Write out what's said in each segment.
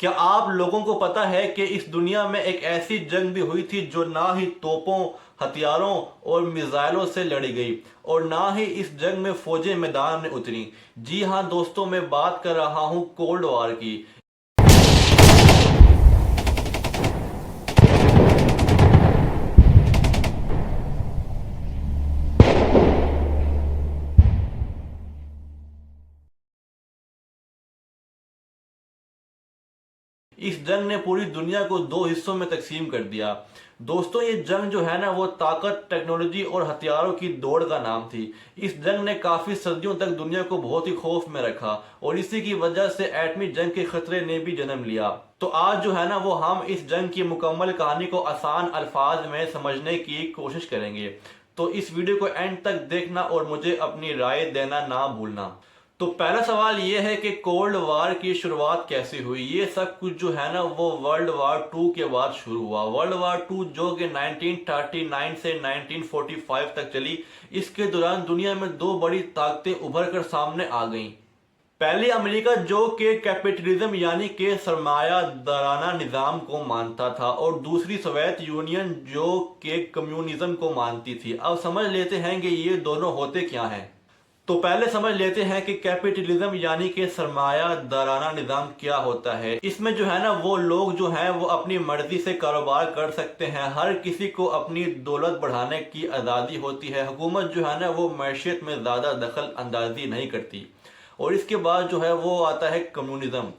کیا آپ لوگوں کو پتا ہے کہ اس دنیا میں ایک ایسی جنگ بھی ہوئی تھی جو نہ ہی توپوں، ہتھیاروں اور میزائلوں سے لڑی گئی اور نہ ہی اس جنگ میں فوجیں میدان میں اتری؟ جی ہاں دوستوں، میں بات کر رہا ہوں کولڈ وار کی۔ اس جنگ نے پوری دنیا کو دو حصوں میں تقسیم کر دیا۔ دوستوں، یہ جنگ جو ہے نا وہ طاقت، ٹیکنالوجی اور ہتھیاروں کی دوڑ کا نام تھی۔ اس جنگ نے کافی صدیوں تک دنیا کو بہت ہی خوف میں رکھا اور اسی کی وجہ سے ایٹمی جنگ کے خطرے نے بھی جنم لیا۔ تو آج جو ہے نا وہ ہم اس جنگ کی مکمل کہانی کو آسان الفاظ میں سمجھنے کی کوشش کریں گے۔ تو اس ویڈیو کو اینڈ تک دیکھنا اور مجھے اپنی رائے دینا نہ بھولنا۔ تو پہلا سوال یہ ہے کہ کولڈ وار کی شروعات کیسے ہوئی؟ یہ سب کچھ جو ہے نا وہ ورلڈ وار ٹو کے بعد شروع ہوا۔ ورلڈ وار ٹو جو کہ 1939 سے 1945 تک چلی، اس کے دوران دنیا میں دو بڑی طاقتیں ابھر کر سامنے آ گئیں۔ پہلی امریکہ جو کہ کیپٹلزم یعنی کہ سرمایہ دارانہ نظام کو مانتا تھا، اور دوسری سوویت یونین جو کہ کمیونزم کو مانتی تھی۔ اب سمجھ لیتے ہیں کہ یہ دونوں ہوتے کیا ہیں۔ تو پہلے سمجھ لیتے ہیں کہ کیپٹلزم یعنی کہ سرمایہ دارانہ نظام کیا ہوتا ہے۔ اس میں جو ہے نا وہ لوگ جو ہیں وہ اپنی مرضی سے کاروبار کر سکتے ہیں، ہر کسی کو اپنی دولت بڑھانے کی آزادی ہوتی ہے۔ حکومت جو ہے نا وہ معیشت میں زیادہ دخل اندازی نہیں کرتی۔ اور اس کے بعد جو ہے وہ آتا ہے کمیونزم۔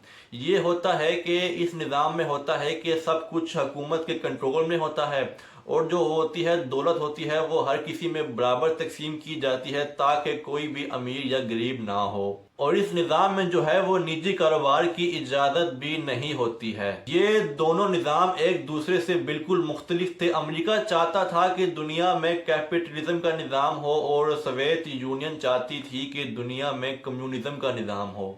یہ ہوتا ہے کہ اس نظام میں ہوتا ہے کہ سب کچھ حکومت کے کنٹرول میں ہوتا ہے، اور جو ہوتی ہے دولت ہوتی ہے وہ ہر کسی میں برابر تقسیم کی جاتی ہے تاکہ کوئی بھی امیر یا غریب نہ ہو۔ اور اس نظام میں جو ہے وہ نجی کاروبار کی اجازت بھی نہیں ہوتی ہے۔ یہ دونوں نظام ایک دوسرے سے بالکل مختلف تھے۔ امریکہ چاہتا تھا کہ دنیا میں کیپٹلزم کا نظام ہو اور سوویت یونین چاہتی تھی کہ دنیا میں کمیونزم کا نظام ہو۔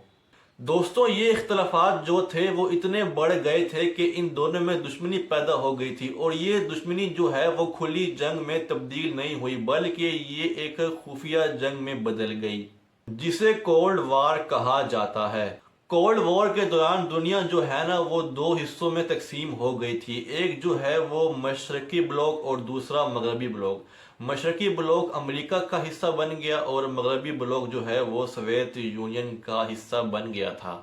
دوستوں، یہ اختلافات جو تھے وہ اتنے بڑھ گئے تھے کہ ان دونوں میں دشمنی پیدا ہو گئی تھی، اور یہ دشمنی جو ہے وہ کھلی جنگ میں تبدیل نہیں ہوئی بلکہ یہ ایک خفیہ جنگ میں بدل گئی جسے کولڈ وار کہا جاتا ہے۔ کولڈ وار کے دوران دنیا جو ہے نا وہ دو حصوں میں تقسیم ہو گئی تھی۔ ایک جو ہے وہ مشرقی بلاک اور دوسرا مغربی بلاک۔ مشرقی بلاک امریکہ کا حصہ بن گیا اور مغربی بلاک جو ہے وہ سوویت یونین کا حصہ بن گیا تھا۔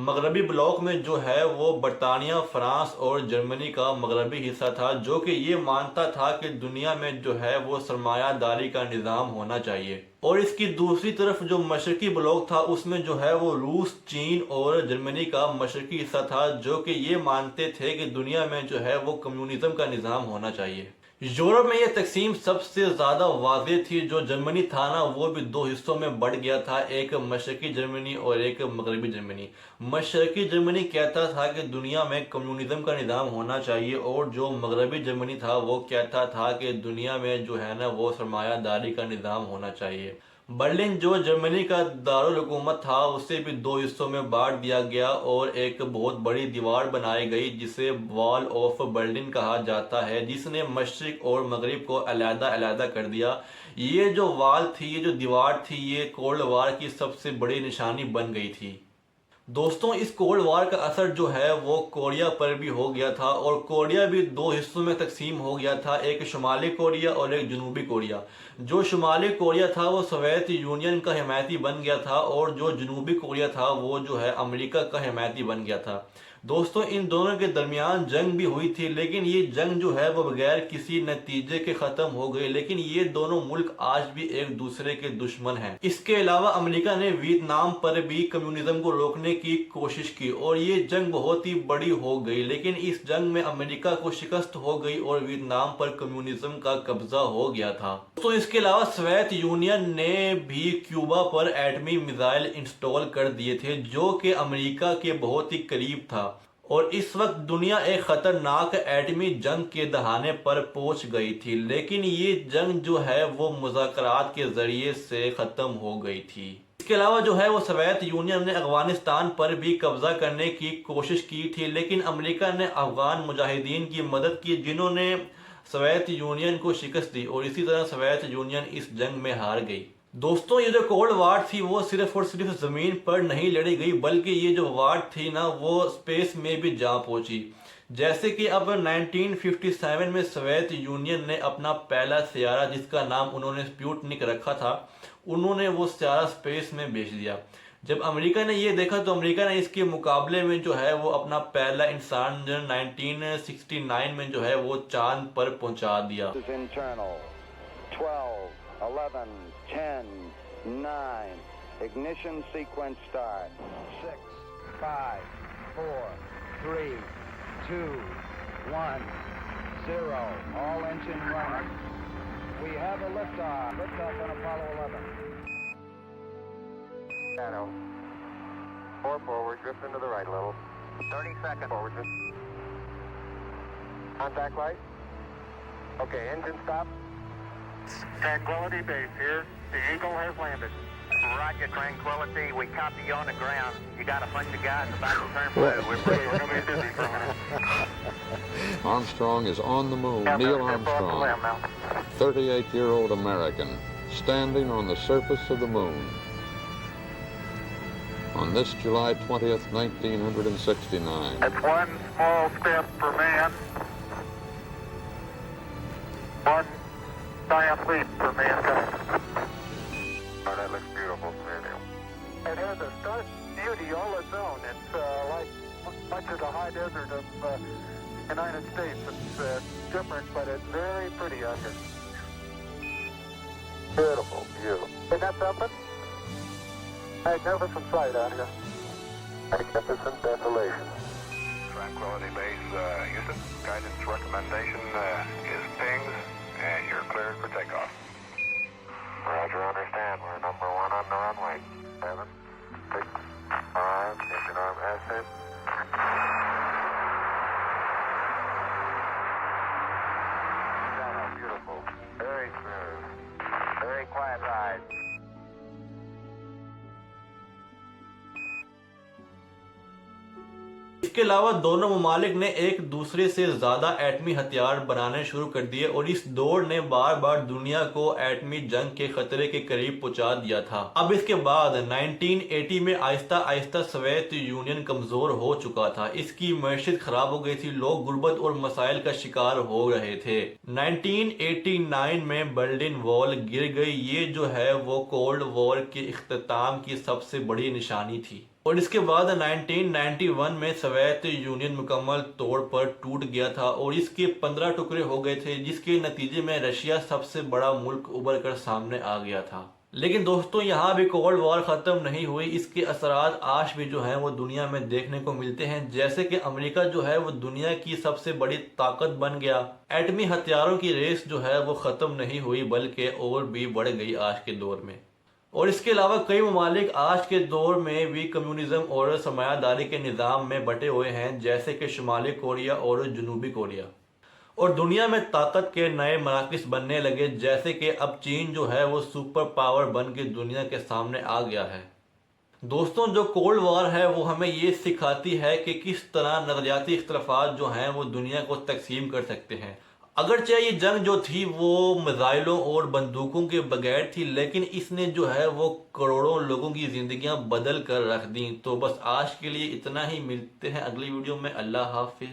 مغربی بلاک میں جو ہے وہ برطانیہ، فرانس اور جرمنی کا مغربی حصہ تھا، جو کہ یہ مانتا تھا کہ دنیا میں جو ہے وہ سرمایہ داری کا نظام ہونا چاہیے۔ اور اس کی دوسری طرف جو مشرقی بلاک تھا اس میں جو ہے وہ روس، چین اور جرمنی کا مشرقی حصہ تھا، جو کہ یہ مانتے تھے کہ دنیا میں جو ہے وہ کمیونزم کا نظام ہونا چاہیے۔ یورپ میں یہ تقسیم سب سے زیادہ واضح تھی۔ جو جرمنی تھا نا وہ بھی دو حصوں میں بڑھ گیا تھا، ایک مشرقی جرمنی اور ایک مغربی جرمنی۔ مشرقی جرمنی کہتا تھا کہ دنیا میں کمیونزم کا نظام ہونا چاہیے، اور جو مغربی جرمنی تھا وہ کہتا تھا کہ دنیا میں جو ہے نا وہ سرمایہ داری کا نظام ہونا چاہیے۔ برلن جو جرمنی کا دارالحکومت تھا اسے بھی دو حصوں میں بانٹ دیا گیا اور ایک بہت بڑی دیوار بنائی گئی جسے وال آف برلن کہا جاتا ہے، جس نے مشرق اور مغرب کو علیحدہ علیحدہ کر دیا۔ یہ جو وال تھی، یہ جو دیوار تھی، یہ کولڈ وار کی سب سے بڑی نشانی بن گئی تھی۔ دوستوں، اس کولڈ وار کا اثر جو ہے وہ کوریا پر بھی ہو گیا تھا، اور کوریا بھی دو حصوں میں تقسیم ہو گیا تھا، ایک شمالی کوریا اور ایک جنوبی کوریا۔ جو شمالی کوریا تھا وہ سوویت یونین کا حمایتی بن گیا تھا، اور جو جنوبی کوریا تھا وہ جو ہے امریکہ کا حمایتی بن گیا تھا۔ دوستوں، ان دونوں کے درمیان جنگ بھی ہوئی تھی، لیکن یہ جنگ جو ہے وہ بغیر کسی نتیجے کے ختم ہو گئی، لیکن یہ دونوں ملک آج بھی ایک دوسرے کے دشمن ہیں۔ اس کے علاوہ امریکہ نے ویتنام پر بھی کمیونزم کو روکنے کی کوشش کی، اور یہ جنگ بہت ہی بڑی ہو گئی، لیکن اس جنگ میں امریکہ کو شکست ہو گئی اور ویتنام پر کمیونزم کا قبضہ ہو گیا تھا۔ تو اس کے علاوہ سوویت یونین نے بھی کیوبا پر ایٹمی میزائل انسٹال کر دیے تھے، جو کہ امریکہ کے بہت ہی قریب تھا، اور اس وقت دنیا ایک خطرناک ایٹمی جنگ کے دہانے پر پہنچ گئی تھی، لیکن یہ جنگ جو ہے وہ مذاکرات کے ذریعے سے ختم ہو گئی تھی۔ اس کے علاوہ جو ہے وہ سوویت یونین نے افغانستان پر بھی قبضہ کرنے کی کوشش کی تھی، لیکن امریکہ نے افغان مجاہدین کی مدد کی جنہوں نے سوویت یونین کو شکست دی، اور اسی طرح سوویت یونین اس جنگ میں ہار گئی۔ دوستوں یہ جو کولڈ وار تھی وہ صرف اور صرف زمین پر نہیں لڑی گئی بلکہ یہ جو وار تھی نا وہ اسپیس میں بھی جا پہنچی. جیسے کہ اب 1957 میں سوویت یونین نے اپنا پہلا سیارہ جس کا نام انہوں نے سپوٹنک رکھا تھا انہوں نے وہ سیارہ اسپیس میں بھیج دیا. جب امریکہ نے یہ دیکھا تو امریکہ نے اس کے مقابلے میں جو ہے وہ اپنا پہلا انسان 1969 میں جو ہے وہ چاند پر پہنچا دیا. 12, 11, 10, 9, ignition sequence start. 6, 5, 4, 3, 2, 1, 0. All engine running. We have a liftoff. Liftoff on Apollo 11. Shadow. 4 forward, drift into the right a little. 30 seconds. Forward drift. Contact light. Okay, engine stop. Tranquility Base here. The Eagle has landed. Roger, Tranquility. We copy you on the ground. You got a bunch of guys about to turn blue. We're going to be busy for a minute. Armstrong is on the moon. Neil Armstrong, 38-year-old American, standing on the surface of the moon. On this July 20th, 1969. It's one small step for man. One giant leap for mankind. Oh, that looks beautiful, Samuel. It has a stark beauty all its own. It's like much of the high desert of the United States. It's different, but it's very pretty out here. Beautiful view. Isn't that something? Magnificent sight out here. Magnificent desolation. Tranquility Base, Houston. Guidance recommendation is pings, and you're cleared for takeoff. Roger, understand. We're number 1 on the runway. 7, 6, 5, engine arm ascent. Beautiful. Very smooth. Very quiet ride. اس کے علاوہ دونوں ممالک نے ایک دوسرے سے زیادہ ایٹمی ہتھیار بنانے شروع کر دیے اور اس دوڑ نے بار بار دنیا کو ایٹمی جنگ کے خطرے کے قریب پہنچا دیا تھا. اب اس کے بعد 1980 میں آہستہ آہستہ سوویت یونین کمزور ہو چکا تھا. اس کی معیشت خراب ہو گئی تھی. لوگ غربت اور مسائل کا شکار ہو رہے تھے. 1989 میں برلن وال گر گئی. یہ جو ہے وہ کولڈ وار کے اختتام کی سب سے بڑی نشانی تھی. اور اس کے بعد 1991 میں سوویت یونین مکمل طور پر ٹوٹ گیا تھا اور اس کے 15 ٹکڑے ہو گئے تھے جس کے نتیجے میں رشیا سب سے بڑا ملک ابھر کر سامنے آ گیا تھا. لیکن دوستوں یہاں بھی کولڈ وار ختم نہیں ہوئی. اس کے اثرات آج بھی جو ہیں وہ دنیا میں دیکھنے کو ملتے ہیں. جیسے کہ امریکہ جو ہے وہ دنیا کی سب سے بڑی طاقت بن گیا. ایٹمی ہتھیاروں کی ریس جو ہے وہ ختم نہیں ہوئی بلکہ اور بھی بڑھ گئی آج کے دور میں. اور اس کے علاوہ کئی ممالک آج کے دور میں بھی کمیونزم اور سرمایہ داری کے نظام میں بٹے ہوئے ہیں جیسے کہ شمالی کوریا اور جنوبی کوریا. اور دنیا میں طاقت کے نئے مراکز بننے لگے جیسے کہ اب چین جو ہے وہ سپر پاور بن کے دنیا کے سامنے آ گیا ہے. دوستوں جو کولڈ وار ہے وہ ہمیں یہ سکھاتی ہے کہ کس طرح نظریاتی اختلافات جو ہیں وہ دنیا کو تقسیم کر سکتے ہیں. اگرچہ یہ جنگ جو تھی وہ میزائلوں اور بندوقوں کے بغیر تھی لیکن اس نے جو ہے وہ کروڑوں لوگوں کی زندگیاں بدل کر رکھ دیں. تو بس آج کے لیے اتنا ہی. ملتے ہیں اگلی ویڈیو میں. اللہ حافظ.